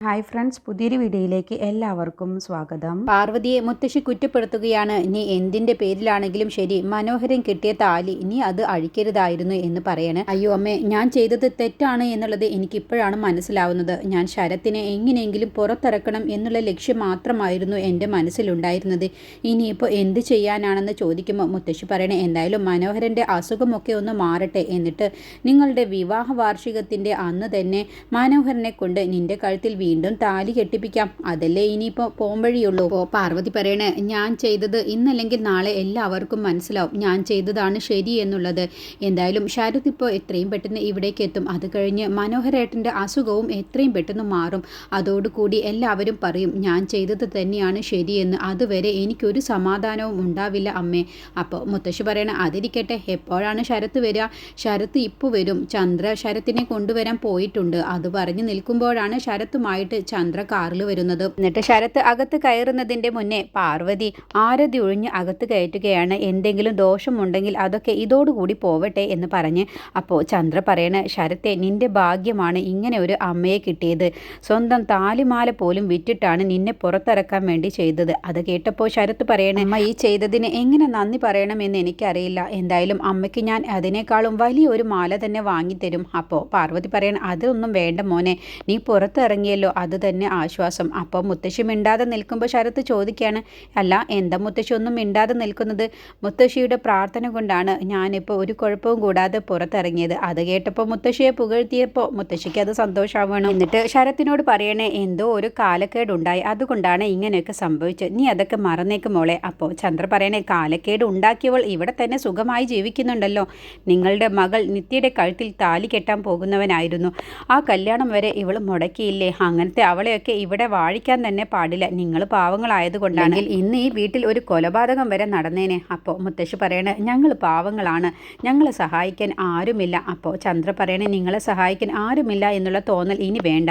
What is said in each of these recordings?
Hi friends, പുതിയൊരു വീഡിയോയിലേക്ക് എല്ലാവർക്കും സ്വാഗതം. പാർവതിയെ മുത്തശ്ശി കുറ്റപ്പെടുത്തുകയാണ്. നീ എന്തിൻ്റെ പേരിലാണെങ്കിലും ശരി, മനോഹരൻ കിട്ടിയ താലി നീ അത് അഴിക്കരുതായിരുന്നു എന്ന് പറയണേ. അയ്യോ അമ്മേ, ഞാൻ ചെയ്തത് തെറ്റാണ് എന്നുള്ളത് എനിക്കിപ്പോഴാണ് മനസ്സിലാവുന്നത്. ഞാൻ ശരത്തിനെ എങ്ങനെയെങ്കിലും പുറത്തിറക്കണം എന്നുള്ള ലക്ഷ്യം മാത്രമായിരുന്നു എൻ്റെ മനസ്സിലുണ്ടായിരുന്നത്. ഇനിയിപ്പോൾ എന്ത് ചെയ്യാനാണെന്ന് ചോദിക്കുമ്പോൾ മുത്തശ്ശി പറയണേ, എന്തായാലും മനോഹരൻ്റെ അസുഖമൊക്കെ ഒന്ന് മാറട്ടെ, എന്നിട്ട് നിങ്ങളുടെ വിവാഹ വാർഷികത്തിൻ്റെ അന്ന് തന്നെ മനോഹരനെ കൊണ്ട് നിൻ്റെ കഴുത്തിൽ വീണ്ടും താലി കെട്ടിപ്പിക്കാം. അതല്ലേ ഇനിയിപ്പോൾ പോംവഴിയുള്ളൂ. അപ്പോൾ പാർവതി പറയണേ, ഞാൻ ചെയ്തത് ഇന്നല്ലെങ്കിൽ നാളെ എല്ലാവർക്കും മനസ്സിലാവും ഞാൻ ചെയ്തതാണ് ശരി എന്നുള്ളത്. എന്തായാലും ശരത് ഇപ്പോൾ എത്രയും പെട്ടെന്ന് ഇവിടേക്ക് എത്തും. അത് കഴിഞ്ഞ് മനോഹരേട്ടൻ്റെ അസുഖവും എത്രയും പെട്ടെന്ന് മാറും. അതോടുകൂടി എല്ലാവരും പറയും ഞാൻ ചെയ്തത് തന്നെയാണ് ശരിയെന്ന്. അതുവരെ എനിക്കൊരു സമാധാനവും ഉണ്ടാവില്ല അമ്മേ. അപ്പോൾ മുത്തശ്ശി പറയണേ, അതിരിക്കട്ടെ, എപ്പോഴാണ് ശരത്ത് വരിക? ശരത്ത് ഇപ്പോൾ വരും. ചന്ദ്ര ശരത്തിനെ കൊണ്ടുവരാൻ പോയിട്ടുണ്ട്. അത് പറഞ്ഞു നിൽക്കുമ്പോഴാണ് ശരത്തുമായിട്ട് ചന്ദ്ര കാറിൽ വരുന്നത്. എന്നിട്ട് ശരത്ത് അകത്ത് കയറുന്നതിൻ്റെ മുന്നേ പാർവതി ആരതി ഒഴിഞ്ഞ് അകത്ത് കയറ്റുകയാണ്. എന്തെങ്കിലും ദോഷമുണ്ടെങ്കിൽ അതൊക്കെ ഇതോടുകൂടി പോവട്ടെ എന്ന് പറഞ്ഞ്. അപ്പോൾ ചന്ദ്ര പറയണ, ശരത്തെ, നിന്റെ ഭാഗ്യമാണ് ഇങ്ങനെ ഒരു അമ്മയെ കിട്ടിയത്. സ്വന്തം താലിമാല പോലും വിറ്റിട്ടാണ് നിന്നെ പുറത്തിറക്കാൻ വേണ്ടി ചെയ്തത്. അത് കേട്ടപ്പോൾ ശരത്ത് പറയണ, അമ്മ ഈ ചെയ്തതിന് എങ്ങനെ നന്ദി പറയണമെന്ന് എനിക്കറിയില്ല. എന്തായാലും അമ്മയ്ക്ക് ഞാൻ അതിനേക്കാളും വലിയൊരു മാല തന്നെ വാങ്ങിത്തരും. അപ്പോൾ പാർവതി പറയണ, അതൊന്നും വേണ്ട മോനെ, നീ പുറത്തിറങ്ങിയല്ലോ, അത് തന്നെ ആശ്വാസം. അപ്പോൾ മുത്തശ്ശി മിണ്ടാതെ നിൽക്കുമ്പോൾ ശരത്ത് ചോദിക്കുകയാണ്, അല്ല എന്താ മുത്തശ്ശി ഒന്നും മിണ്ടാതെ നിൽക്കുന്നത്? മുത്തശ്ശിയുടെ പ്രാർത്ഥന കൊണ്ടാണ് ഞാനിപ്പോൾ ഒരു കുഴപ്പവും കൂടാതെ പുറത്തിറങ്ങിയത്. അത് കേട്ടപ്പോൾ മുത്തശ്ശിയെ പുകഴ്ത്തിയപ്പോൾ മുത്തശ്ശിക്ക് അത് സന്തോഷമാവണം. എന്നിട്ട് ശരത്തിനോട് പറയണേ, എന്തോ ഒരു കാലക്കേടുണ്ടായി, അതുകൊണ്ടാണ് ഇങ്ങനെയൊക്കെ സംഭവിച്ചത്. നീ അതൊക്കെ മറന്നേക്ക് മോളെ. അപ്പോൾ ചന്ദ്ര പറയണേ, കാലക്കേട് ഉണ്ടാക്കിയവൾ ഇവിടെ തന്നെ സുഖമായി ജീവിക്കുന്നുണ്ടല്ലോ. നിങ്ങളുടെ മകൾ നിത്യയുടെ കഴുത്തിൽ താലി കെട്ടാൻ പോകുന്നവനായിരുന്നു. ആ കല്യാണം വരെ ഇവൾ മുടക്കിയില്ലേ? അങ്ങനത്തെ അവളെയൊക്കെ ഇവിടെ വാഴിക്കാൻ തന്നെ പാടില്ല. നിങ്ങൾ പാവങ്ങളായതുകൊണ്ടാണ് ഇന്ന് ഈ വീട്ടിൽ ഒരു കൊലപാതകം വരെ നടന്നേനെ. അപ്പോൾ മുത്തശ്ശി പറയണേ, ഞങ്ങൾ പാവങ്ങളാണ്, ഞങ്ങളെ സഹായിക്കാൻ ആരുമില്ല. അപ്പോൾ ചന്ദ്ര പറയണേ, നിങ്ങളെ സഹായിക്കാൻ ആരുമില്ല എന്നുള്ള തോന്നൽ ഇനി വേണ്ട.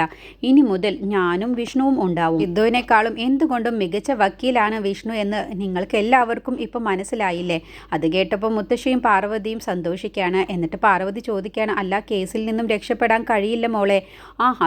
ഇനി മുതൽ ഞാനും വിഷ്ണുവും ഉണ്ടാവും. സിദ്ധുവിനേക്കാളും എന്തുകൊണ്ടും മികച്ച വക്കീലാണ് വിഷ്ണു എന്ന് നിങ്ങൾക്ക് എല്ലാവർക്കും ഇപ്പോൾ മനസ്സിലായില്ലേ? അത് കേട്ടപ്പോൾ മുത്തശ്ശിയും പാർവതിയും സന്തോഷിക്കുകയാണ്. എന്നിട്ട് പാർവതി ചോദിക്കുകയാണ്, അല്ല കേസിൽ നിന്നും രക്ഷപ്പെടാൻ കഴിയില്ല മോളെ?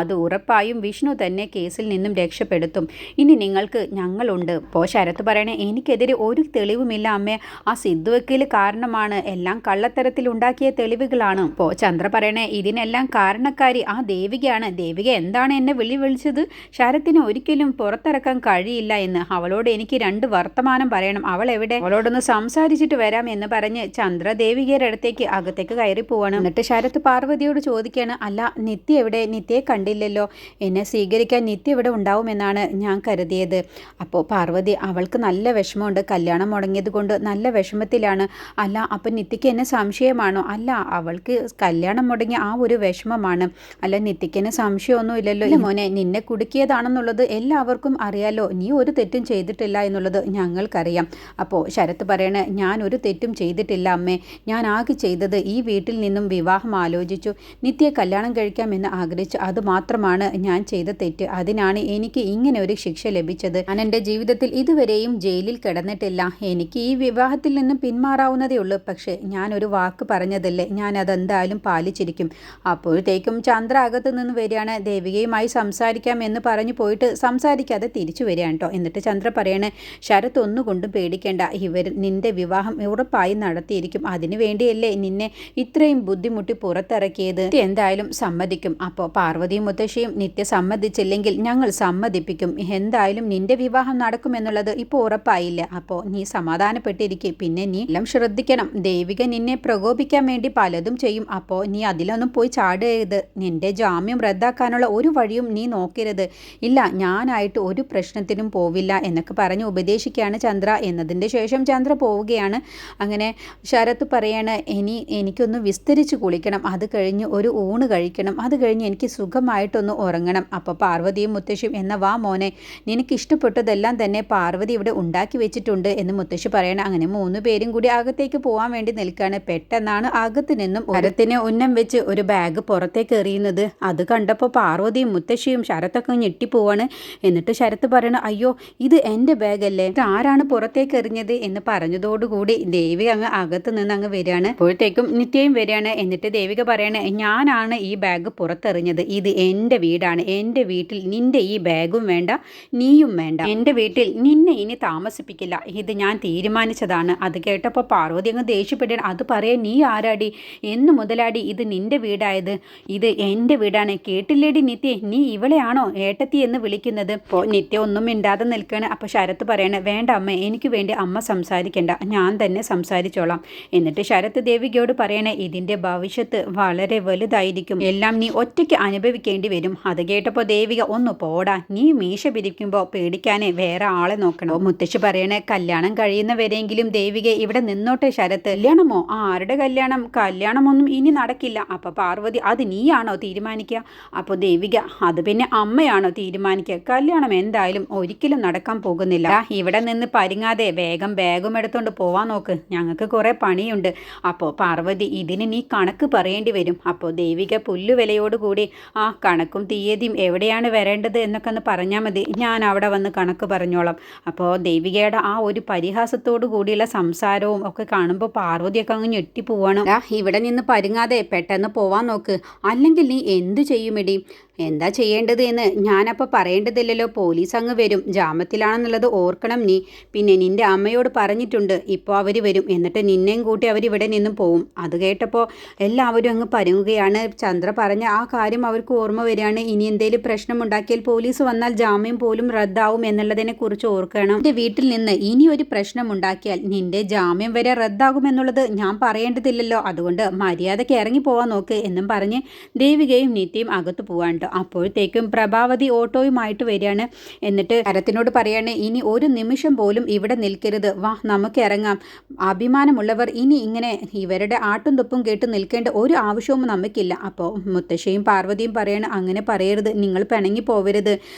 അത് ഉറപ്പായും വിഷ്ണു തന്നെ കേസിൽ നിന്നും രക്ഷപ്പെടുത്തും. ഇനി നിങ്ങൾക്ക് ഞങ്ങളുണ്ട്. ഇപ്പോൾ ശരത്ത് പറയണേ, എനിക്കെതിരെ ഒരു തെളിവുമില്ല അമ്മേ. ആ സിദ്ധു വക്കീൽ കാരണമാണ്, എല്ലാം കള്ളത്തരത്തിൽ ഉണ്ടാക്കിയ തെളിവുകളാണ്. ഇപ്പോൾ ചന്ദ്ര പറയണേ, ഇതിനെല്ലാം കാരണക്കാരി ആ ദേവികയാണ്. ദേവിക എന്താണ് എന്നെ വിളിച്ചത്? ശരത്തിന് ഒരിക്കലും പുറത്തിറക്കാൻ കഴിയില്ല എന്ന്. അവളോട് എനിക്ക് 2 വർത്തമാനം പറയണം. അവൾ എവിടെ? അവളോടൊന്ന് സംസാരിച്ചിട്ട് വരാം എന്ന് പറഞ്ഞ് ചന്ദ്ര ദേവികയുടെ അടുത്തേക്ക് അകത്തേക്ക് കയറി പോവാണ്. എന്നിട്ട് ശരത്ത് പാർവതിയോട് ചോദിക്കുകയാണ്, അല്ല നിത്യ എവിടെ? നിത്യയെ കണ്ടില്ലല്ലോ. എന്നെ സ്വീകരിക്കാൻ നിത്യ ഇവിടെ ഉണ്ടാവുമെന്നാണ് ഞാൻ കരുതിയത്. അപ്പോൾ പാർവതി, അവൾക്ക് നല്ല വിഷമമുണ്ട്, കല്യാണം മുടങ്ങിയത് കൊണ്ട് നല്ല വിഷമത്തിലാണ്. അല്ല അപ്പം നിത്യയ്ക്ക് എന്നെ സംശയമാണോ? അല്ല, അവൾക്ക് കല്യാണം മുടങ്ങിയ ആ ഒരു വിഷമമാണ്. അല്ല, നിത്യയ്ക്ക് എന്നെ സംശയമൊന്നും ഇല്ലല്ലോ. മോനെ, നിന്നെ കുടുക്കിയതാണെന്നുള്ളത് എല്ലാവർക്കും അറിയാലോ. നീ ഒരു തെറ്റും ചെയ്തിട്ടില്ല എന്നുള്ളത് ഞങ്ങൾക്കറിയാം. അപ്പോൾ ശരത്ത് പറയണ, ഞാൻ ഒരു തെറ്റും ചെയ്തിട്ടില്ല അമ്മേ. ഞാൻ ആകെ ചെയ്തത് ഈ വീട്ടിൽ നിന്നും വിവാഹം ആലോചിച്ചു, നിത്യയെ കല്യാണം കഴിക്കാമെന്ന് ആഗ്രഹിച്ചു. അതുമാത്രമാണ് ഞാൻ ചെയ്ത തെറ്റ്. അതിനാണ് എനിക്ക് ഇങ്ങനെ ഒരു ശിക്ഷ ലഭിച്ചത്. ഞാൻ എൻ്റെ ജീവിതത്തിൽ ഇതുവരെയും ജയിലിൽ കിടന്നിട്ടില്ല. എനിക്ക് ഈ വിവാഹത്തിൽ നിന്നും പിന്മാറാവുന്നതേ ഉള്ളൂ. പക്ഷേ ഞാനൊരു വാക്ക് പറഞ്ഞതല്ലേ, ഞാൻ അതെന്തായാലും പാലിച്ചിരിക്കും. അപ്പോഴത്തേക്കും ചന്ദ്ര അകത്ത് നിന്ന് വരികയാണ്. ദേവികയുമായി സംസാരിക്കാം എന്ന് പറഞ്ഞു പോയിട്ട് സംസാരിക്കാതെ തിരിച്ചു വരികയാണ് കേട്ടോ. എന്നിട്ട് ചന്ദ്ര പറയണേ, ശരത്ത് ഒന്നുകൊണ്ടും പേടിക്കേണ്ട, നിന്റെ വിവാഹം ഉറപ്പായി നടത്തിയിരിക്കും. അതിനു വേണ്ടിയല്ലേ നിന്നെ ഇത്രയും ബുദ്ധിമുട്ടി പുറത്തിറക്കിയത്. എന്തായാലും സമ്മതിക്കും. അപ്പോൾ പാർവതിയും മുത്തശ്ശിയും, നിത്യ സമ്മതിച്ചില്ലെങ്കിൽ ഞങ്ങൾ സമ്മതിപ്പിക്കും. എന്തായാലും നിന്റെ വിവാഹം നടക്കുമെന്നുള്ളത് ഇപ്പോൾ ഉറപ്പായില്ല. അപ്പോൾ നീ സമാധാനപ്പെട്ടിരിക്കും. പിന്നെ നീ എല്ലാം ശ്രദ്ധിക്കണം. ദേവിക നിന്നെ പ്രകോപിക്കാൻ വേണ്ടി പലതും ചെയ്യും. അപ്പോൾ നീ അതിലൊന്നും പോയി ചാടരുത്. നിന്റെ ജാമ്യം റദ്ദാക്കാനുള്ള ഒരു വഴിയും നീ നോക്കരുത്. ഇല്ല, ഞാനായിട്ട് ഒരു പ്രശ്നത്തിനും പോവില്ല എന്നൊക്കെ പറഞ്ഞ് ഉപദേശിക്കുകയാണ് ചന്ദ്ര. എന്നതിൻ്റെ ശേഷം ചന്ദ്ര പോവുകയാണ്. അങ്ങനെ ശരത്ത് പറയാണ്, എനിക്കൊന്ന് വിസ്തരിച്ച് കുളിക്കണം, അത് കഴിഞ്ഞ് ഒരു ഊണ് കഴിക്കണം, അത് കഴിഞ്ഞ് എനിക്ക് സുഖമായിട്ടൊന്ന് ഉറങ്ങണം. അപ്പോൾ പാർവതിയും മുത്തശ്ശിയും, എന്ന വാ മോനെ, നിനക്ക് ഇഷ്ടപ്പെട്ടതെല്ലാം തന്നെ പാർവതി ഇവിടെ ഉണ്ടാക്കി വെച്ചിട്ടുണ്ട് എന്ന് മുത്തശ്ശി പറയണം. അങ്ങനെ 3 പേരും കൂടി അകത്തേക്ക് പോകാൻ വേണ്ടി നിൽക്കുകയാണ്. പെട്ടെന്നാണ് അകത്ത് നിന്നും മരത്തിന് ഉന്നം വെച്ച് ഒരു ബാഗ് പുറത്തേക്ക് എറിയുന്നത്. അത് കണ്ടപ്പോൾ പാർവതിയും മുത്തശ്ശിയും ശരത്തൊക്കെ ഞെട്ടിപ്പോവാണ്. എന്നിട്ട് ശരത്ത് പറയണം, അയ്യോ ഇത് എൻ്റെ ബാഗല്ലേ, ഇത് ആരാണ് പുറത്തേക്ക് എറിഞ്ഞത് എന്ന് പറഞ്ഞതോടുകൂടി ദേവിക അങ്ങ് അകത്ത് നിന്ന് അങ്ങ് വരികയാണ്. അപ്പോഴത്തേക്കും നിത്യയും വരികയാണ്. എന്നിട്ട് ദേവിക പറയണേ, ഞാനാണ് ഈ ബാഗ് പുറത്തെറിഞ്ഞത്, ഇത് എൻ്റെ വീടാണ്, എൻ്റെ എൻ്റെ വീട്ടിൽ നിൻ്റെ ഈ ബാഗും വേണ്ട, നീയും വേണ്ട. എൻ്റെ വീട്ടിൽ നിന്നെ ഇനി താമസിപ്പിക്കില്ല. ഇത് ഞാൻ തീരുമാനിച്ചതാണ്. അത് കേട്ടപ്പോൾ പാർവതി അങ്ങ് ദേഷ്യപ്പെടുകയാണ്. അത് പറയാൻ നീ ആരാടി? എന്ന് മുതലാടി ഇത് നിൻ്റെ വീടായത്? ഇത് എൻ്റെ വീടാണ്. കേട്ടില്ലേടി നിത്യ? നീ ഇവളെയാണോ ഏട്ടത്തി എന്ന് വിളിക്കുന്നത്? അപ്പോൾ നിത്യ ഒന്നും മിണ്ടാതെ നിൽക്കുകയാണ്. അപ്പോൾ ശരത്ത് പറയണേ, വേണ്ട അമ്മ, എനിക്ക് വേണ്ടി അമ്മ സംസാരിക്കണ്ട, ഞാൻ തന്നെ സംസാരിച്ചോളാം. എന്നിട്ട് ശരത്ത് ദേവികയോട് പറയണേ, ഇതിൻ്റെ ഭവിഷ്യത്ത് വളരെ വലുതായിരിക്കും, എല്ലാം നീ ഒറ്റയ്ക്ക് അനുഭവിക്കേണ്ടി വരും. അത് കേട്ടപ്പോൾ ദേവിക, ഒന്ന് പോടാ, നീ മീശ പിരിക്കുമ്പോൾ പേടിക്കാനേ വേറെ ആളെ നോക്കണം. മുത്തശ്ശി പറയണേ, കല്യാണം കഴിയുന്നവരെങ്കിലും ദേവിക ഇവിടെ നിന്നോട്ടെ ശരത്ത്. കല്യാണമോ? ആരുടെ കല്യാണം? കല്യാണമൊന്നും ഇനി നടക്കില്ല. അപ്പോൾ പാർവതി, അത് നീയാണോ തീരുമാനിക്കുക? അപ്പോൾ ദേവിക, അത് പിന്നെ അമ്മയാണോ തീരുമാനിക്കുക? കല്യാണം എന്തായാലും ഒരിക്കലും നടക്കാൻ പോകുന്നില്ല. ഇവിടെ നിന്ന് പരിങ്ങാതെ വേഗം ബാഗും എടുത്തുകൊണ്ട് പോവാൻ നോക്ക്, ഞങ്ങൾക്ക് കുറേ പണിയുണ്ട്. അപ്പോൾ പാർവതി, ഇതിന് നീ കണക്ക് പറയേണ്ടി വരും. അപ്പോൾ ദേവിക പുല്ലുവിലയോടുകൂടി, ആ കണക്കും തീയതിയും എവിടെയാണ് വരേണ്ടത് എന്നൊക്കെ ഒന്ന് പറഞ്ഞാൽ മതി, ഞാൻ അവിടെ വന്ന് കണക്ക് പറഞ്ഞോളാം. അപ്പോൾ ദേവികയുടെ ആ ഒരു പരിഹാസത്തോടു കൂടിയുള്ള സംസാരവും ഒക്കെ കാണുമ്പോൾ പാർവതിയൊക്കെ അങ്ങ് ഞെട്ടിപ്പോവാണ്. ഇവിടെ നിന്ന് പരുങ്ങാതെ പെട്ടെന്ന് പോവാൻ നോക്ക്, അല്ലെങ്കിൽ നീ എന്തു ചെയ്യുമെടി? എന്താ ചെയ്യേണ്ടത് എന്ന് ഞാനപ്പോൾ പറയേണ്ടതില്ലല്ലോ, പോലീസ് അങ്ങ് വരും. ജാമ്യത്തിലാണെന്നുള്ളത് ഓർക്കണം നീ. പിന്നെ നിൻ്റെ അമ്മയോട് പറഞ്ഞിട്ടുണ്ട്, ഇപ്പോൾ അവർ വരും, എന്നിട്ട് നിന്നെയും കൂട്ടി അവർ ഇവിടെ നിന്നും പോവും. അത് കേട്ടപ്പോൾ എല്ലാവരും അങ്ങ് പരുങ്ങുകയാണ്. ചന്ദ്ര പറഞ്ഞ ആ കാര്യം അവർക്ക് ഓർമ്മ വരികയാണ്. ഇനി എന്തെങ്കിലും പ്രശ്നമുണ്ടാക്കിയാൽ പോലീസ് വന്നാൽ ജാമ്യം പോലും റദ്ദാവും എന്നുള്ളതിനെ കുറിച്ച് ഓർക്കണം. എൻ്റെ വീട്ടിൽ നിന്ന് ഇനി ഒരു പ്രശ്നമുണ്ടാക്കിയാൽ നിൻ്റെ ജാമ്യം വരെ റദ്ദാകുമെന്നുള്ളത് ഞാൻ പറയേണ്ടതില്ലല്ലോ, അതുകൊണ്ട് മര്യാദയ്ക്ക് ഇറങ്ങി പോവാൻ നോക്ക് എന്നും പറഞ്ഞ് ദേവികയും നിത്യയും അകത്ത് പോവാണ്ട്. അപ്പോഴത്തേക്കും പ്രഭാവതി ഓട്ടോയുമായിട്ട് വരികയാണ്. എന്നിട്ട് ശരത്തിനോട് പറയാണ്, ഇനി ഒരു നിമിഷം പോലും ഇവിടെ നിൽക്കരുത്, വാ നമുക്ക് ഇറങ്ങാം. അഭിമാനമുള്ളവർ ഇനി ഇങ്ങനെ ഇവരുടെ ആട്ടും തുപ്പും കേട്ട് നിൽക്കേണ്ട ഒരു ആവശ്യവും നമുക്കില്ല. അപ്പോൾ മുത്തശ്ശിയും പാർവതിയും പറയാണ്, അങ്ങനെ പറയരുത്, നിങ്ങൾ പിണങ്ങി പോവരുത്.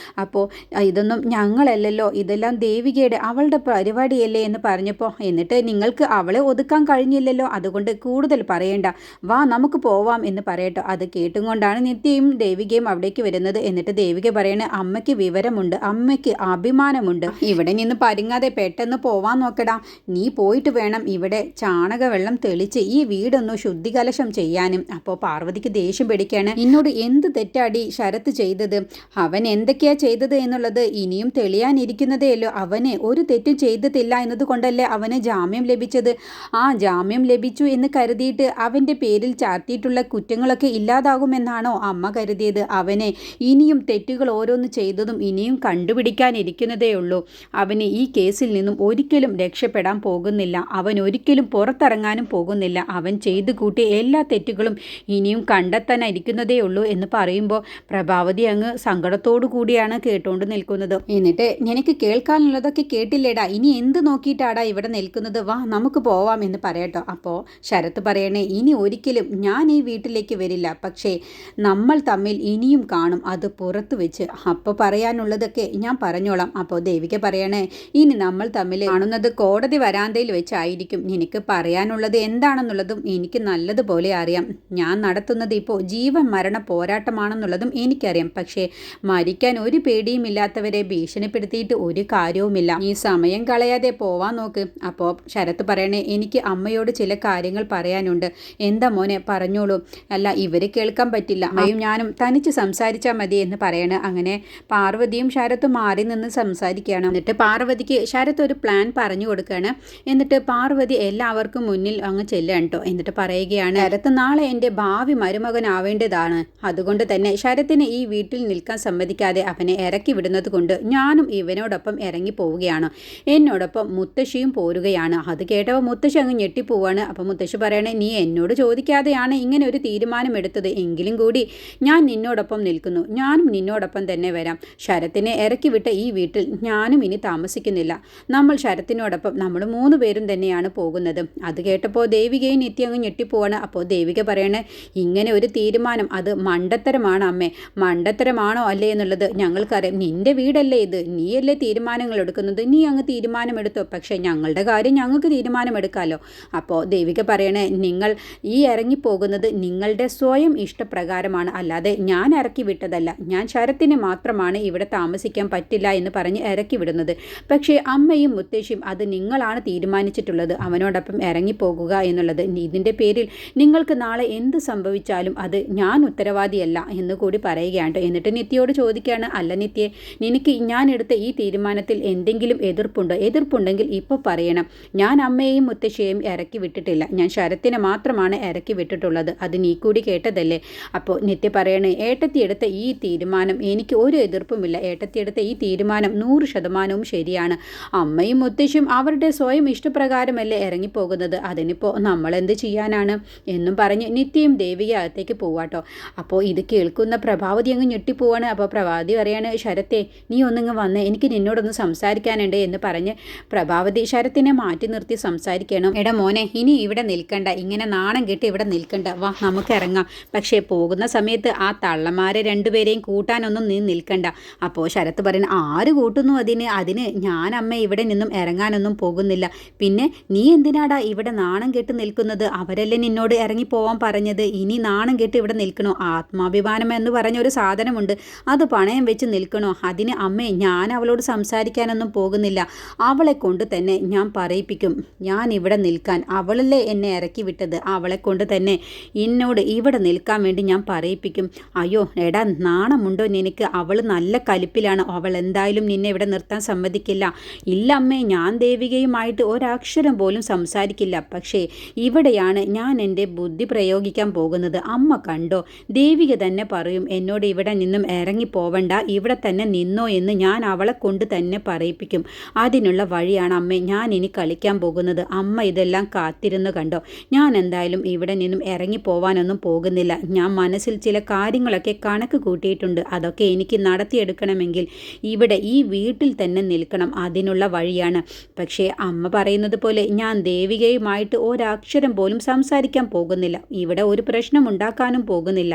അപ്പോൾ ഇതൊന്നും ഞങ്ങളല്ലല്ലോ, ഇതെല്ലാം ദേവികയുടെ അവളുടെ പരിപാടിയല്ലേ എന്ന് പറഞ്ഞപ്പോൾ, എന്നിട്ട് നിങ്ങൾക്ക് അവളെ ഒതുക്കാൻ കഴിഞ്ഞില്ലല്ലോ, അതുകൊണ്ട് കൂടുതൽ പറയേണ്ട, വാ നമുക്ക് പോവാം എന്ന് പറയട്ടോ. അത് കേട്ടുകൊണ്ടാണ് നിത്യയും ദേവികയും അവിടേക്ക് വരുന്നത്. എന്നിട്ട് ദേവിക പറയണ, അമ്മയ്ക്ക് വിവരമുണ്ട്, അമ്മയ്ക്ക് അഭിമാനമുണ്ട്, ഇവിടെ നിന്ന് പരുങ്ങാതെ പെട്ടെന്ന് പോവാൻ നോക്കടാ. നീ പോയിട്ട് വേണം ഇവിടെ ചാണകവെള്ളം തെളിച്ച് ഈ വീടൊന്ന് ശുദ്ധികലശം ചെയ്യാനും. അപ്പോൾ പാർവതിക്ക് ദേഷ്യം പിടിക്കുകയാണ്. എന്നോട് എന്ത് തെറ്റാടി ശരത്ത് ചെയ്തത്? അവൻ എന്തൊക്കെയാ ചെയ്തത് എന്നുള്ളത് ഇനിയും തെളിയാനിരിക്കുന്നതേയല്ലോ. അവന് ഒരു തെറ്റും ചെയ്തിട്ടില്ല എന്നതുകൊണ്ടല്ലേ അവന് ജാമ്യം ലഭിച്ചത്. ആ ജാമ്യം ലഭിച്ചു എന്ന് കരുതിയിട്ട് അവൻ്റെ പേരിൽ ചാർത്തിയിട്ടുള്ള കുറ്റങ്ങളൊക്കെ ഇല്ലാതാകുമെന്നാണോ അമ്മ കരുതിയത്? അവനെ ഇനിയും തെറ്റുകൾ ഓരോന്ന് ചെയ്തതും ഇനിയും കണ്ടുപിടിക്കാനിരിക്കുന്നതേ ഉള്ളൂ. അവന് ഈ കേസിൽ നിന്നും ഒരിക്കലും രക്ഷപ്പെടാൻ പോകുന്നില്ല, അവൻ ഒരിക്കലും പുറത്തിറങ്ങാനും പോകുന്നില്ല. അവൻ ചെയ്തു കൂട്ടിയ എല്ലാ തെറ്റുകളും ഇനിയും കണ്ടെത്താനിരിക്കുന്നതേ ഉള്ളൂ എന്ന് പറയുമ്പോൾ പ്രഭാവതി അങ്ങ് സങ്കടത്തോടു കൂടിയാണ് കേട്ടുകൊണ്ട് നിൽക്കുന്നത്. എന്നിട്ട്, നിനക്ക് കേൾക്കാനുള്ളതൊക്കെ കേട്ടില്ലേടാ, ഇനി എന്ത് നോക്കിയിട്ടാടാ ഇവിടെ നിൽക്കുന്നത്? വാ നമുക്ക് പോവാം എന്ന് പറയട്ടോ. അപ്പോൾ ശരത്ത് പറയണേ, ഇനി ഒരിക്കലും ഞാൻ ഈ വീട്ടിലേക്ക് വരില്ല, പക്ഷേ നമ്മൾ തമ്മിൽ ഇനിയും കാണും, അത് പുറത്ത് വെച്ച്. അപ്പോൾ പറയാനുള്ളതൊക്കെ ഞാൻ പറഞ്ഞോളാം. അപ്പോൾ ദേവിക പറയണേ, ഇനി നമ്മൾ തമ്മിൽ കാണുന്നത് കോടതി വരാന്തയിൽ വെച്ചായിരിക്കും. നിനക്ക് പറയാനുള്ളത് എന്താണെന്നുള്ളതും എനിക്ക് നല്ലതുപോലെ അറിയാം. ഞാൻ നടത്തുന്നത് ഇപ്പോൾ ജീവൻ മരണ പോരാട്ടമാണെന്നുള്ളതും എനിക്കറിയാം. പക്ഷേ മരിക്കാൻ ഒരു പേടിയുമില്ലാത്തവരെ ഭീഷണിപ്പെടുത്തിയിട്ട് ഒരു കാര്യവുമില്ല. ഈ സമയം കളയാതെ പോവാൻ നോക്ക്. അപ്പോൾ ശരത്ത് പറയണേ, എനിക്ക് അമ്മയോട് ചില കാര്യങ്ങൾ പറയാനുണ്ട്. എന്താ മോനെ, പറഞ്ഞോളൂ. അല്ല, ഇവർ കേൾക്കാൻ പറ്റില്ല, അമ്മയും ഞാനും തനിച്ച് സംസാരിച്ചാൽ മതി എന്ന് പറയണ. അങ്ങനെ പാർവതിയും ശരത്തും മാറി നിന്ന് സംസാരിക്കുകയാണ്. എന്നിട്ട് പാർവതിക്ക് ശരത്ത് ഒരു പ്ലാൻ പറഞ്ഞു കൊടുക്കുകയാണ്. എന്നിട്ട് പാർവതി എല്ലാവർക്കും മുന്നിൽ അങ്ങ് ചെല്ലുകയാണ് കേട്ടോ. എന്നിട്ട് പറയുകയാണ്, ശരത്ത് നാളെ എൻ്റെ ഭാവി മരുമകനാവേണ്ടതാണ്, അതുകൊണ്ട് തന്നെ ശരത്തിനെ ഈ വീട്ടിൽ നിൽക്കാൻ സമ്മതിക്കാതെ അവനെ ഇറക്കി വിടുന്നത് കൊണ്ട് ഞാനും ഇവനോടൊപ്പം ഇറങ്ങി പോവുകയാണ്. എന്നോടൊപ്പം മുത്തശ്ശിയും പോരുകയാണ്. അത് കേട്ടപ്പോൾ മുത്തശ്ശി അങ്ങ് ഞെട്ടിപ്പോവാണ്. അപ്പോൾ മുത്തശ്ശി പറയണേ, നീ എന്നോട് ചോദിക്കാതെയാണ് ഇങ്ങനെ ഒരു തീരുമാനം എടുത്തത്, എങ്കിലും കൂടി ഞാൻ നിന്നോടൊപ്പം നിൽക്കുന്നു, ഞാനും നിന്നോടൊപ്പം തന്നെ വരാം. ശരത്തിനെ ഇറക്കി വിട്ട ഈ വീട്ടിൽ ഞാനും ഇനി താമസിക്കുന്നില്ല. നമ്മൾ ശരത്തിനോടൊപ്പം നമ്മൾ 3 പേരും തന്നെയാണ് പോകുന്നത്. അത് കേട്ടപ്പോൾ ദേവികയും നിത്യം അങ്ങ് ഞെട്ടിപ്പോവാണ്. അപ്പോൾ ദേവിക പറയണേ, ഇങ്ങനെ ഒരു തീരുമാനം അത് മണ്ടത്തരമാണ് അമ്മേ. മണ്ടത്തരമാണോ അല്ലേ എന്നുള്ളത് ഞങ്ങൾക്കറിയാം. നിൻ്റെ വീടല്ലേ ഇത്, നീയല്ലേ തീരുമാനങ്ങൾ എടുക്കുന്നത്, നീ അങ്ങ് തീരുമാനമെടുത്തോ, പക്ഷേ ഞങ്ങളുടെ കാര്യം ഞങ്ങൾക്ക് തീരുമാനമെടുക്കാമല്ലോ. അപ്പോൾ ദേവിക പറയണേ, നിങ്ങൾ ഈ ഇറങ്ങിപ്പോകുന്നത് നിങ്ങളുടെ സ്വയം ഇഷ്ടപ്രകാരമാണ്, അല്ലാതെ ഞാൻ ഇറക്കി വിട്ടതല്ല. ഞാൻ ശരത്തിനെ മാത്രമാണ് ഇവിടെ താമസിക്കാൻ പറ്റില്ല എന്ന് പറഞ്ഞ് ഇറക്കി വിടുന്നത്. പക്ഷേ അമ്മയും മുത്തശ്ശിയും അത് നിങ്ങളാണ് തീരുമാനിച്ചിട്ടുള്ളത് അവനോടൊപ്പം ഇറങ്ങിപ്പോകുക എന്നുള്ളത്. ഇതിൻ്റെ പേരിൽ നിങ്ങൾക്ക് നാളെ എന്ത് സംഭവിച്ചാലും അത് ഞാൻ ഉത്തരവാദിയല്ല എന്ന് കൂടി പറയുകയാണ്. എന്നിട്ട് നിത്യയോട് ചോദിക്കുകയാണ്, അല്ല നിത്യയെ, നിനക്ക് ഞാൻ എടുത്ത ഈ തീരുമാനത്തിൽ എന്തെങ്കിലും എതിർപ്പുണ്ടോ? എതിർപ്പുണ്ടെങ്കിൽ ഇപ്പോൾ പറയണം. ഞാൻ അമ്മയെയും മുത്തശ്ശിയെയും ഇറക്കി വിട്ടിട്ടില്ല. ഞാൻ ശരത്തിനെ മാത്രമാണ് ഇറക്കി വിട്ടിട്ടുള്ളത്. അത് നീ കൂടി കേട്ടതല്ലേ? അപ്പോൾ നിത്യ പറയണേ, ഏട്ടത്തി എടുത്ത ഈ തീരുമാനം എനിക്ക് ഒരു എതിർപ്പുമില്ല. ഏട്ടത്തി എടുത്ത ഈ തീരുമാനം 100% ശരിയാണ്. അമ്മയും മുത്തശ്ശിയും അവരുടെ സ്വയം ഇഷ്ടപ്രകാരമല്ലേ ഇറങ്ങിപ്പോകുന്നത്. അതിനിപ്പോൾ നമ്മളെന്ത് ചെയ്യാനാണ് എന്നും പറഞ്ഞ് നിത്യയും ദേവിക അകത്തേക്ക് പോവാട്ടോ. അപ്പോൾ ഇത് കേൾക്കുന്ന പ്രഭാവതി അങ്ങ് ഞെട്ടിപ്പോവാണ്. അപ്പോൾ പ്രഭാവതി പറയാണ്, ശരത്തെ നീ ഒന്നിങ്ങ് വന്നേ, എനിക്ക് നിന്നോടൊന്ന് സംസാരിക്കാനുണ്ട് എന്ന് പറഞ്ഞ് പ്രഭാവതി ശരത്തിനെ മാറ്റി നിർത്തി സംസാരിക്കണം. എടാ മോനെ, ഇനി ഇവിടെ നിൽക്കണ്ട, ഇങ്ങനെ നാണം കെട്ടി ഇവിടെ നിൽക്കണ്ട, വാ നമുക്ക് ഇറങ്ങാം. പക്ഷേ പോകുന്ന സമയത്ത് ആ തള്ളമാരെ രണ്ടുപേരെയും കൂട്ടാനൊന്നും നീ നിൽക്കണ്ട. അപ്പോൾ ശരത്ത് പറയുന്നത്, ആര് കൂട്ടുന്നു അതിന് ഞാൻ അമ്മ ഇവിടെ നിന്നും ഇറങ്ങാനൊന്നും പോകുന്നില്ല. പിന്നെ നീ എന്തിനാടാ ഇവിടെ നാണം കെട്ട് നിൽക്കുന്നത്? അവരല്ലേ നിന്നോട് ഇറങ്ങിപ്പോവാൻ പറഞ്ഞത്. ഇനി നാണം കെട്ട് ഇവിടെ നിൽക്കണോ? ആത്മാഭിമാനം എന്ന് പറഞ്ഞൊരു സാധനമുണ്ട്, അത് പണയം വെച്ച് നിൽക്കണോ? അതിന് അമ്മേ, ഞാൻ അവളോട് സംസാരിക്കാനൊന്നും പോകുന്നില്ല. അവളെ കൊണ്ട് തന്നെ ഞാൻ പറയിപ്പിക്കും. ഞാൻ ഇവിടെ നിൽക്കാൻ, അവളല്ലേ എന്നെ ഇറക്കി വിട്ടത്, അവളെ കൊണ്ട് തന്നെ എന്നോട് ഇവിടെ നിൽക്കാൻ വേണ്ടി ഞാൻ പറയിപ്പിക്കും. അയ്യോ എടാ, നാണമുണ്ടോ നിനക്ക്? അവൾ നല്ല കലിപ്പിലാണ്. അവൾ എന്തായാലും നിന്നെ ഇവിടെ നിർത്താൻ സമ്മതിക്കില്ല. ഇല്ല അമ്മേ, ഞാൻ ദേവികയുമായിട്ട് ഒരക്ഷരം പോലും സംസാരിക്കില്ല. പക്ഷേ ഇവിടെയാണ് ഞാൻ എൻ്റെ ബുദ്ധി പ്രയോഗിക്കാൻ പോകുന്നത്. അമ്മ കണ്ടോ, ദേവിക തന്നെ പറയും എന്നോട് ഇവിടെ നിന്നും ഇറങ്ങിപ്പോവണ്ട, ഇവിടെ തന്നെ നിന്നോ എന്ന്. ഞാൻ അവളെ കൊണ്ട് തന്നെ പറയിപ്പിക്കും. അതിനുള്ള വഴിയാണ് അമ്മേ ഞാൻ ഇനി കളിക്കാൻ പോകുന്നത്. അമ്മ ഇതെല്ലാം കാത്തിരുന്ന് കണ്ടോ. ഞാൻ എന്തായാലും ഇവിടെ നിന്നും ഇറങ്ങിപ്പോവാനൊന്നും പോകുന്നില്ല. ഞാൻ മനസ്സിൽ ചില കാര്യങ്ങളൊക്കെ കണക്ക് കൂട്ടിയിട്ടുണ്ട്. അതൊക്കെ എനിക്ക് നടത്തിയെടുക്കണമെങ്കിൽ ഇവിടെ ഈ വീട്ടിൽ തന്നെ നിൽക്കണം. അതിനുള്ള വഴിയാണ്. പക്ഷേ അമ്മ പറയുന്നത് പോലെ ഞാൻ ദേവികയുമായിട്ട് ഒരക്ഷരം പോലും സംസാരിക്കാൻ പോകുന്നില്ല. ഇവിടെ ഒരു പ്രശ്നം ഉണ്ടാക്കാനും പോകുന്നില്ല.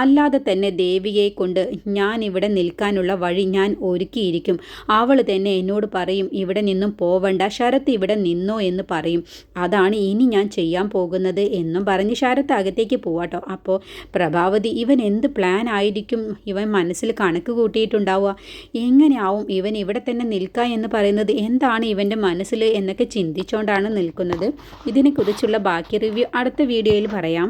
അല്ലാതെ തന്നെ ദേവികയെ കൊണ്ട് ഞാൻ ഇവിടെ നിൽക്കാനുള്ള വഴി ഞാൻ ഒരുക്കിയിരിക്കും. അവൾ തന്നെ എന്നോട് പറയും ഇവിടെ നിന്നും പോവണ്ട, ശരത്ത് ഇവിടെ നിന്നോ എന്ന് പറയും. അതാണ് ഇനി ഞാൻ ചെയ്യാൻ പോകുന്നത് എന്നും പറഞ്ഞ് ശരത്ത് അകത്തേക്ക് പോവാട്ടോ. അപ്പോൾ പ്രഭാവതി, ഇവൻ എന്ത് പ്ലാൻ ആയിരിക്കും ഇവൻ മനസ്സിൽ കണക്ക് കൂട്ടിയിട്ടുണ്ടാവുക? എങ്ങനെയാവും ഇവൻ ഇവിടെ തന്നെ നിൽക്കുക എന്ന് പറയുന്നത്? എന്താണ് ഇവൻ്റെ മനസ്സിൽ എന്നൊക്കെ ചിന്തിച്ചുകൊണ്ടാണ് നിൽക്കുന്നത്. ഇതിനെക്കുറിച്ചുള്ള ബാക്കി റിവ്യൂ അടുത്ത വീഡിയോയിൽ പറയാം.